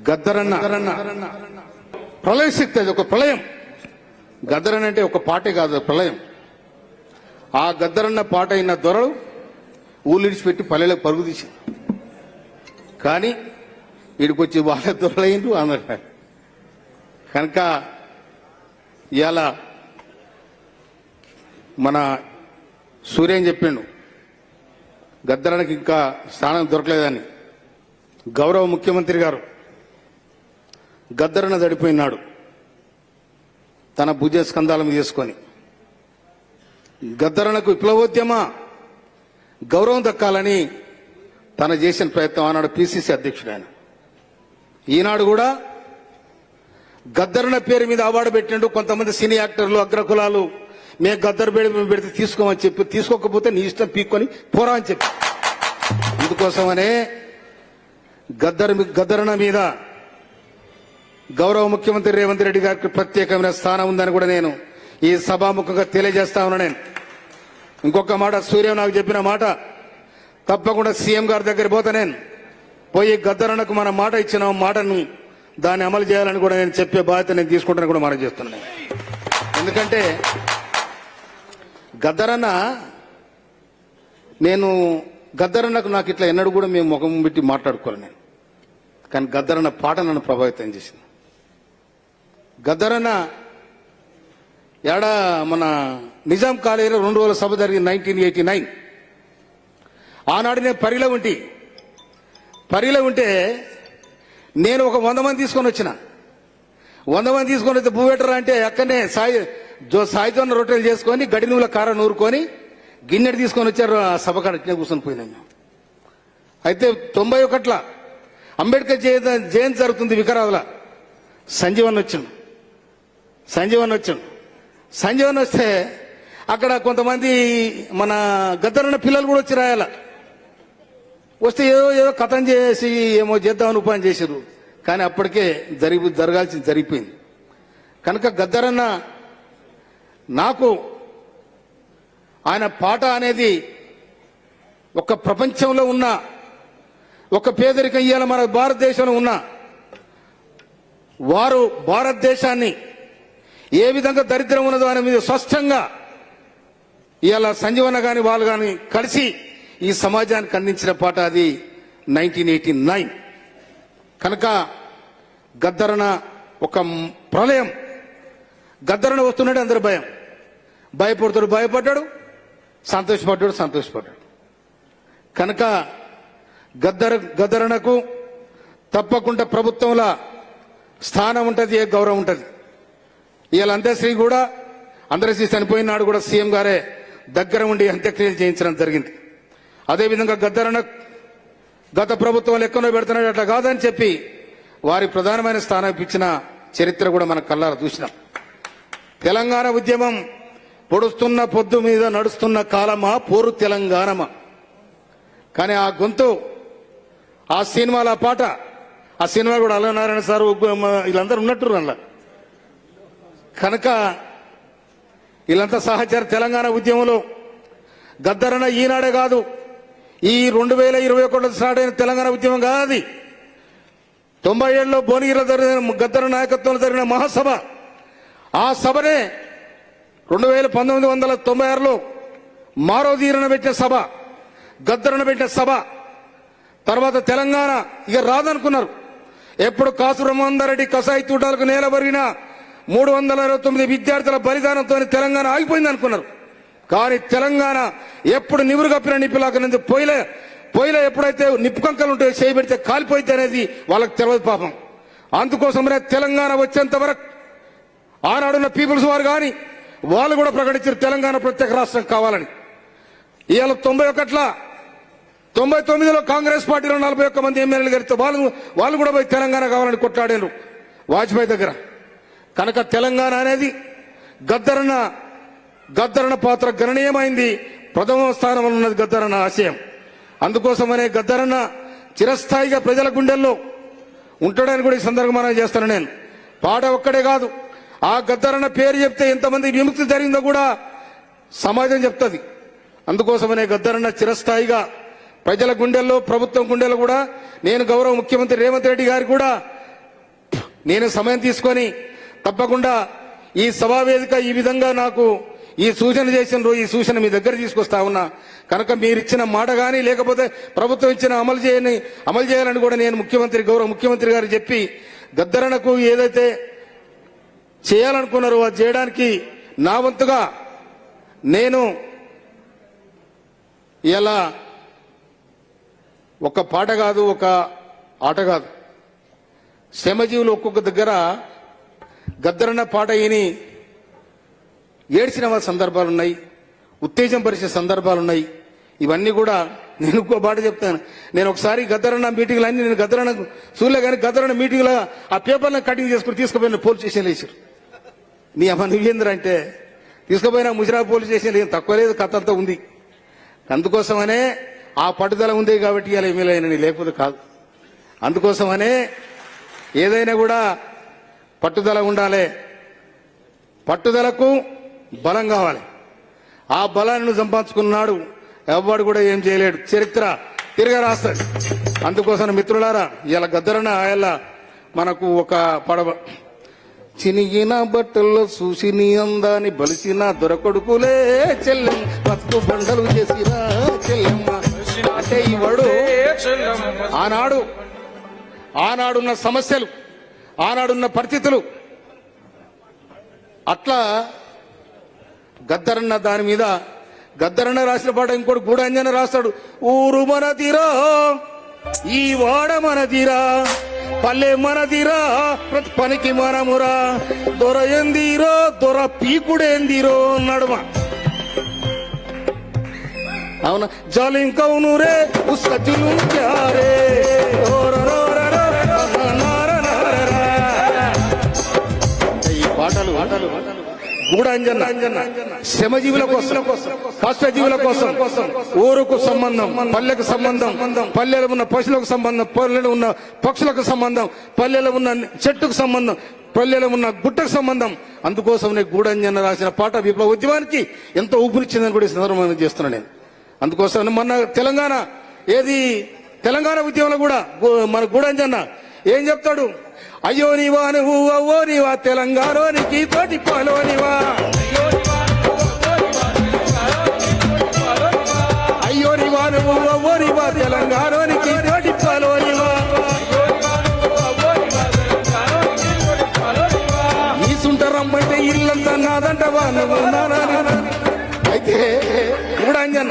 గద్దరన్న ప్రళయ శక్తి, అది ఒక ప్రళయం. గద్దరన్న అంటే ఒక పాటే కాదు, ప్రళయం. ఆ గద్దరన్న పాట అయిన దొరలు ఊళ్ళిడిచిపెట్టి పల్లెలకు పరుగు తీశారు. కానీ వీడికొచ్చి వాళ్ళ దొరలైండు అన్నారు. కనుక ఇవాళ మన సూర్యం చెప్పిండు గద్దరన్నకి ఇంకా స్థానం దొరకలేదని. గౌరవ ముఖ్యమంత్రి గారు గద్దరన్న దడిపోయినాడు తన భుజ స్కంధాలను చేసుకొని. గద్దరన్నకు విప్లవోద్యమ గౌరవం దక్కాలని తన చేసిన ప్రయత్నం ఆనాడు పిసిసి అధ్యక్షుడు ఆయన. ఈనాడు కూడా గద్దరన్న పేరు మీద అవార్డు పెట్టిండు. కొంతమంది సినీ యాక్టర్లు అగ్రకులాలు మేము గద్దరు పెడితే తీసుకోమని చెప్పి, తీసుకోకపోతే నీ ఇష్టం పీక్కొని పోరా అని చెప్పి. ఇందుకోసమనే గద్దరన్న మీద గౌరవ ముఖ్యమంత్రి రేవంత్ రెడ్డి గారికి ప్రత్యేకమైన స్థానం ఉందని కూడా నేను ఈ సభాముఖంగా తెలియజేస్తా ఉన్నా. నేను ఇంకొక మాట, సూర్యం నాకు చెప్పిన మాట తప్పకుండా సీఎం గారి దగ్గర పోతా. నేను పోయి గద్దరన్నకు మన మాట ఇచ్చిన మాటను దాన్ని అమలు చేయాలని కూడా నేను చెప్పే బాధ్యత నేను తీసుకుంటానని కూడా మనం చేస్తున్నాను. ఎందుకంటే గద్దరన్నకు నాకు ఇట్లా ఎన్నడూ కూడా మేము ముఖం పెట్టి మాట్లాడుకోవాలి నేను. కానీ గద్దరన్న పాట నన్ను ప్రభావితం చేసింది. గద్దరన్న మన నిజాం కాలేజీలో 2 రోజుల సభ జరిగింది 1989. ఆనాడు నేను పరిలో ఉంటే నేను ఒక 100 మంది తీసుకొని వచ్చిన. 100 మంది తీసుకొని వస్తే భూవెటరా అంటే అక్కడనే సాయితో రొట్టెలు చేసుకొని గడి నువ్వుల కార నూరుకొని గిన్నెడు తీసుకొని వచ్చారు. ఆ సభ కాడ ఇట్లా కూర్చొని పోయినాం. అయితే 91లో అంబేద్కర్ జయంతి జరుగుతుంది వికారాబాద్లో. సంజీవన్ వస్తే అక్కడ కొంతమంది మన గద్దరన్న పిల్లలు కూడా వచ్చి రాయాల. వస్తే ఏదో కథం చేసి ఏమో చేద్దామని ఉపాయం చేశారు. కానీ అప్పటికే జరగాల్సింది జరిగిపోయింది. కనుక గద్దరన్న నాకు ఆయన పాట అనేది ఒక ప్రపంచంలో ఉన్న ఒక పేదరికం ఇయ్యాల మన భారతదేశంలో ఉన్న వారు భారతదేశాన్ని ఏ విధంగా దరిద్రం ఉన్నదో అనే మీద స్పష్టంగా ఇవాళ సంజీవన్న గాని వాళ్ళు కానీ కలిసి ఈ సమాజానికి అందించిన పాట అది 1989. కనుక గద్దరన్న ఒక ప్రళయం. గద్దరన్న వస్తున్నాడు, అందరూ భయపడ్డాడు, సంతోషపడ్డాడు. కనుక గద్దరన్నకు తప్పకుండా ప్రభుత్వంలో స్థానం ఉంటుంది, ఏ గౌరవం ఉంటుంది. ఇవాళ అంత్యశ్రీ కూడా అందరిశ్రీ చనిపోయిన నాడు కూడా సీఎం గారే దగ్గర ఉండి అంత్యక్రియలు చేయించడం జరిగింది. అదేవిధంగా గద్దరన్న గత ప్రభుత్వం ఎక్కడో పెడుతున్నాడు, అట్లా కాదని చెప్పి వారి ప్రధానమైన స్థానం ఇప్పించిన చరిత్ర కూడా మన కళ్ళారా చూసినాం. తెలంగాణ ఉద్యమం పొడుస్తున్న పొద్దు మీద నడుస్తున్న కాలమా పోరు తెలంగాణమా. కానీ ఆ గొంతు, ఆ సినిమాల పాట, ఆ సినిమా కూడా అల్లనారాయణ సార్ వీళ్ళందరూ ఉన్నట్టు అలా. కనుక వీళ్ళంతా సహచర తెలంగాణ ఉద్యమంలో గద్దరన్న ఈనాడే కాదు, ఈ 2021 స్టార్ట్ అయిన తెలంగాణ ఉద్యమం కాదు. 97లో భువనగిరిలో జరిగిన గద్దరన్న నాయకత్వంలో జరిగిన మహాసభ, ఆ సభనే 1996లో మారోదీరన పెట్టిన సభ, గద్దరన్న పెట్టిన సభ. తర్వాత తెలంగాణ ఇక రాదనుకున్నారు. ఎప్పుడు కాసు బ్రహ్మానందరెడ్డి కసాయి తూటాలకు నేలబరిగిన 329 విద్యార్థుల బలిదానంతో తెలంగాణ ఆగిపోయింది అనుకున్నారు. కానీ తెలంగాణ ఎప్పుడు నివురు కప్పిన నిప్పులాగా పొయ్యిలో ఎప్పుడైతే నిప్పు కంకలు ఉంటే చేయబెడితే కాలిపోయింది అనేది వాళ్ళకి తెలియదు పాపం. అందుకోసమనే తెలంగాణ వచ్చేంత వరకు ఆనాడున్న పీపుల్స్ వారు కానీ వాళ్ళు కూడా ప్రకటించారు తెలంగాణ ప్రత్యేక రాష్ట్రం కావాలని. ఇవాళ 99లో కాంగ్రెస్ పార్టీలో 41 మంది ఎమ్మెల్యేలు గెలిస్తే వాళ్ళు కూడా పోయి తెలంగాణ కావాలని కొట్లాడారు వాజ్పేయి దగ్గర. కనుక తెలంగాణ అనేది గద్దరన్న పాత్ర గణనీయమైంది. ప్రథమ స్థానంలో ఉన్నది గద్దరన్న ఆశయం. అందుకోసమనే గద్దరన్న చిరస్థాయిగా ప్రజల గుండెల్లో ఉంటాడని కూడా ఈ సందర్భంగా మనం చేస్తాను. నేను పాట ఒక్కడే కాదు, ఆ గద్దరన్న పేరు చెప్తే ఎంతమంది విముక్తి జరిగిందో కూడా సమాజం చెప్తుంది. అందుకోసమనే గద్దరన్న చిరస్థాయిగా ప్రజల గుండెల్లో, ప్రభుత్వం గుండెల్లో కూడా నేను గౌరవ ముఖ్యమంత్రి రేవంత్ రెడ్డి గారికి కూడా నేను సమయం తీసుకొని తప్పకుండా ఈ సభావేదిక ఈ విధంగా నాకు ఈ సూచన చేసినారు, ఈ సూచన మీ దగ్గర తీసుకొస్తా ఉన్నా కనుక మీరు ఇచ్చిన మాట కానీ లేకపోతే ప్రభుత్వం ఇచ్చిన అమలు చేయాలని కూడా నేను గౌరవ ముఖ్యమంత్రి గారు చెప్పి గద్దరణకు ఏదైతే చేయాలనుకున్నారో అది చేయడానికి నా వంతుగా నేను ఇలా ఒక పాట కాదు, ఒక ఆట కాదు, శ్రమజీవులు ఒక్కొక్క దగ్గర గద్దరన్న పాట విని ఏడ్చిన సందర్భాలున్నాయి, ఉత్తేజం పరిచే సందర్భాలున్నాయి. ఇవన్నీ కూడా నేను ఇంకో పాట చెప్తాను. నేను ఒకసారి గద్దరన్న మీటింగ్లు అన్ని నేను గద్దరన్న చూడలే కానీ గద్దరన్న మీటింగ్లో ఆ పేపర్లను కటింగ్ చేసుకుని తీసుకుపోయిన పోలీస్ స్టేషన్లో వేసారు. నీ అమ్మ నువ్వేంద్ర అంటే తీసుకుపోయినా ముజిరాబాద్ పోలీస్ స్టేషన్ ఏం తక్కువ లేదు, కథ అంతా ఉంది. అందుకోసమనే ఆ పట్టుదల ఉంది కాబట్టి ఇలా ఏమీ లేకపోతే కాదు. అందుకోసమనే ఏదైనా కూడా పట్టుదల ఉండాలి, పట్టుదలకు బలం కావాలి. ఆ బలాన్ని సంపాదించుకున్నాడు ఎవడు కూడా ఏం చేయలేడు, చరిత్ర తిరగ రాస్తాడు. అందుకోసం మిత్రులారా ఇలా గద్దరన్న ఇలా మనకు ఒక పడవ చినిగిన బట్టల్లో చూసి అందాన్ని బలిసిన దొరకొడుకులే చెల్లెమ్మ బతుకు బండలు చేసిరా చెల్లెమ్మ అంటే ఈ వాడు ఆనాడున్న సమస్యలు, ఆనాడున్న పరిస్థితులు అట్లా గద్దరన్న దాని మీద గద్దరన్న రాసిన పాట ఇంకోటి గూడాంజన రాస్తాడు. ఊరు మన తీరా, ఈ వాడ మన తీరా, పల్లె మన తీరా, ప్రతి పనికి మనమురా, దొర ఎందిరో దొర పీకుడేందిరో నడుమ. అవునా జాలింకౌను రే ఉస్క జులుం క్యారే ఈ పాటలు గూడాంజన శ్రమజీవుల కోసం, కష్టజీవుల కోసం, ఊరుకు సంబంధం, పల్లెకు సంబంధం, పల్లెలో ఉన్న పశువులకు సంబంధం, పల్లెలో ఉన్న పక్షులకు సంబంధం, పల్లెలో ఉన్న చెట్టుకు సంబంధం, పల్లెలో ఉన్న గుట్టకు సంబంధం. అందుకోసమే గూడాంజన రాసిన పాట విప్లవ ఉద్యమానికి ఎంతో ఊపిరిచ్చిందని కూడా ఈ సందర్భంగా చేస్తున్నాను నేను. అందుకోసం మొన్న తెలంగాణ ఉద్యమంలో కూడా మన గూడాంజన ఏం చెప్తాడు? అయ్యో నీవా నువ్వు అవ్వో నీవా తెలంగాణోనికి తోటి పాలోనివా, అయ్యో నీవా నువ్వు అవ్వో నీవా తెలంగాణోనికి తోటి పాలోనివా, ఈ సుంటరమ్మంటే ఇల్లంతా నాదంటవా నువ్వు నానా. అయితే గూడాంజన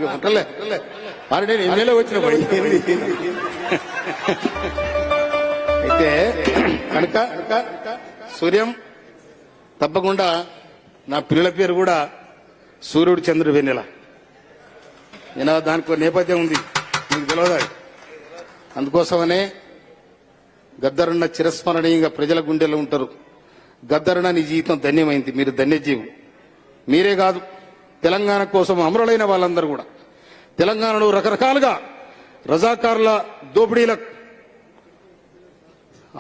ఉంటలే ఆల్రెడీ ఎమ్మెల్యే వచ్చిన అయితే కనుక సూర్యం తప్పకుండా నా పిల్లల పేరు కూడా సూర్యుడు చంద్రుడు వెన్నెల. నేను దానికి నేపథ్యం ఉంది, మీకు తెలియదా? అందుకోసమనే గద్దరన్న చిరస్మరణీయంగా ప్రజల గుండెల్లో ఉంటారు. గద్దరన్న నీ జీవితం ధన్యమైంది, మీరు ధన్యజీవు. మీరే కాదు తెలంగాణ కోసం అమరులైన వాళ్ళందరూ కూడా తెలంగాణలో రకరకాలుగా రజాకారుల దోపిడీల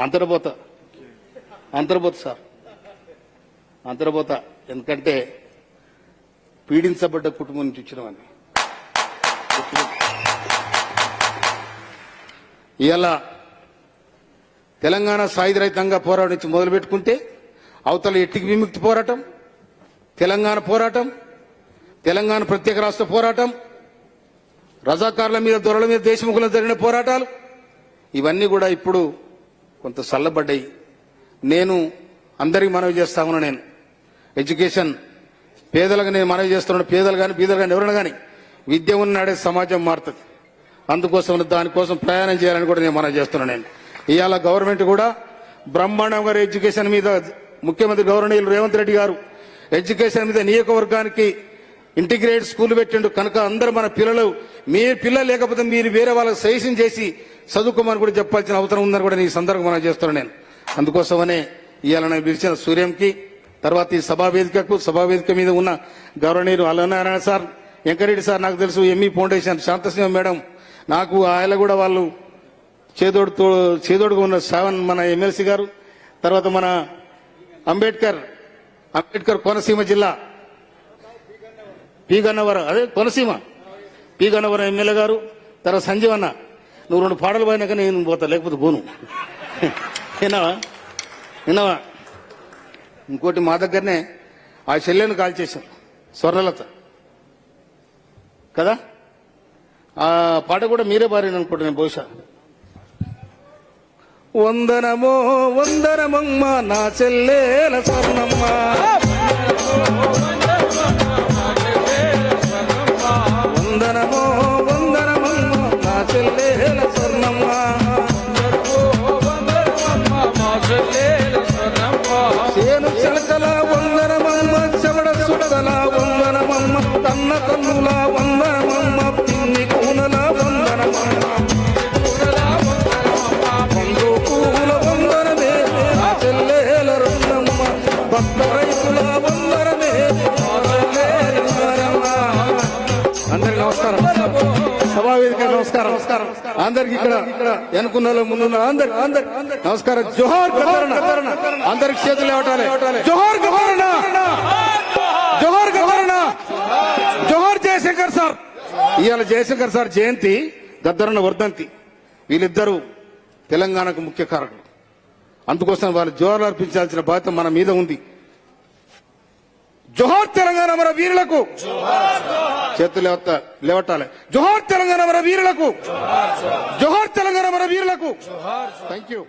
అంతర్బోత సార్ అంతర్బోత, ఎందుకంటే పీడించబడ్డ కుటుంబం నుంచి వచ్చినవన్నీ ఇలా తెలంగాణ సాయుధ రహితంగా పోరాటం నుంచి మొదలు పెట్టుకుంటే అవతల ఎట్టికి విముక్తి పోరాటం, తెలంగాణ పోరాటం, తెలంగాణ ప్రత్యేక రాష్ట్ర పోరాటం, రజాకారుల మీద దొరల మీద దేశముఖుల జరిగిన పోరాటాలు ఇవన్నీ కూడా ఇప్పుడు కొంత చల్లబడ్డాయి. నేను అందరికీ మనవి చేస్తా ఉన్నా, నేను ఎడ్యుకేషన్ పేదలకు నేను మనవి చేస్తున్నాను. పేదలు కానీ బీదలు కానీ ఎవరైనా కానీ విద్య ఉన్నాడే సమాజం మారుతుంది. అందుకోసం దానికోసం ప్రయాణం చేయాలని కూడా నేను మనవి చేస్తున్నాను. నేను ఇవాళ గవర్నమెంట్ కూడా బ్రహ్మాండంగా ఎడ్యుకేషన్ మీద ముఖ్యమంత్రి గౌరవనీయులు రేవంత్ రెడ్డి గారు ఎడ్యుకేషన్ మీద నియోజకవర్గానికి ఇంటిగ్రేట్ స్కూల్ పెట్టిండు. కనుక అందరూ మన పిల్లలు, మీ పిల్లలు లేకపోతే మీరు వేరే వాళ్ళకి సజెషన్ చేసి చదువుకోమని కూడా చెప్పాల్సిన అవసరం ఉందని కూడా ఈ సందర్భంగా మనం చేస్తున్నాను నేను. అందుకోసమనే ఇవాళ నేను పిలిచిన సూర్యంకి, తర్వాత ఈ సభావేదిక మీద ఉన్న గౌరవనీయులు అల్లనారాయణ సార్, వెంకరెడ్డి సార్, నాకు తెలుసు ఎంఈ ఫౌండేషన్ శాంతసింహ మేడం, నాకు ఆయన కూడా వాళ్ళు చేదోడుగా ఉన్న శ్రావణ్ మన ఎమ్మెల్సీ గారు, తర్వాత మన అంబేద్కర్ కోనసీమ జిల్లా పి గన్నవరం, అదే కోనసీమ పి గన్నవరం ఎమ్మెల్యే గారు, తర్వాత సంజీవ్ అన్న నువ్వు 2 పాటలు పోయినాక నేను పోతా, లేకపోతే పోను. విన్నావా? ఇంకోటి మా దగ్గరనే ఆ చెల్లెను కాల్ చేశాను, స్వర్ణలత కదా. ఆ పాట కూడా మీరే పారాను అనుకుంటున్నాను బహుశా. వందనమో వందనమమ్మ నా చెల్లెల స్వర్ణమ్మ, వందనమో వందనమమ్మ నా చెల్లెల స్వర్ణమ్మ, చేను చిలకల వందనమమ్మ, చెవడ సుడల వందనమమ్మ, కన్న కన్నుల వందనమమ్మ, పిన్ని కూనల వందనమమ్మ, పండు పూల వందనమే నా చెల్లెల రుణమ్మ, భక్త రైతుల వందనమే నా చెల్లెల స్వర్ణమ్మ. అందరికి నమస్కారం, సభావేదిక నమస్కారం, అందరికి ఇక్కడ వెనుకున్న ముందున్న అందరికి నమస్కారం. జోహార్ గవర్న, అందరికి చేతులు ఇవ్వటాలి. జోహార్ గవర్న, జోహార్ గవర్న, జోహార్ జయశంకర్ సార్. ఇవాళ జయశంకర్ సార్ జయంతి, గద్దరన్న వర్ధంతి. వీళ్ళిద్దరూ తెలంగాణకు ముఖ్య కారకులు. అందుకోసం వాళ్ళు జోహార్లు అర్పించాల్సిన బాధ్యత మన మీద ఉంది. జోహార్ తెలంగాణ మన వీరులకు, చేతులు లేవటాలి. జోహార్ తెలంగాణ మన వీరులకు, జోహార్ తెలంగాణ మన వీరులకు. Thank you.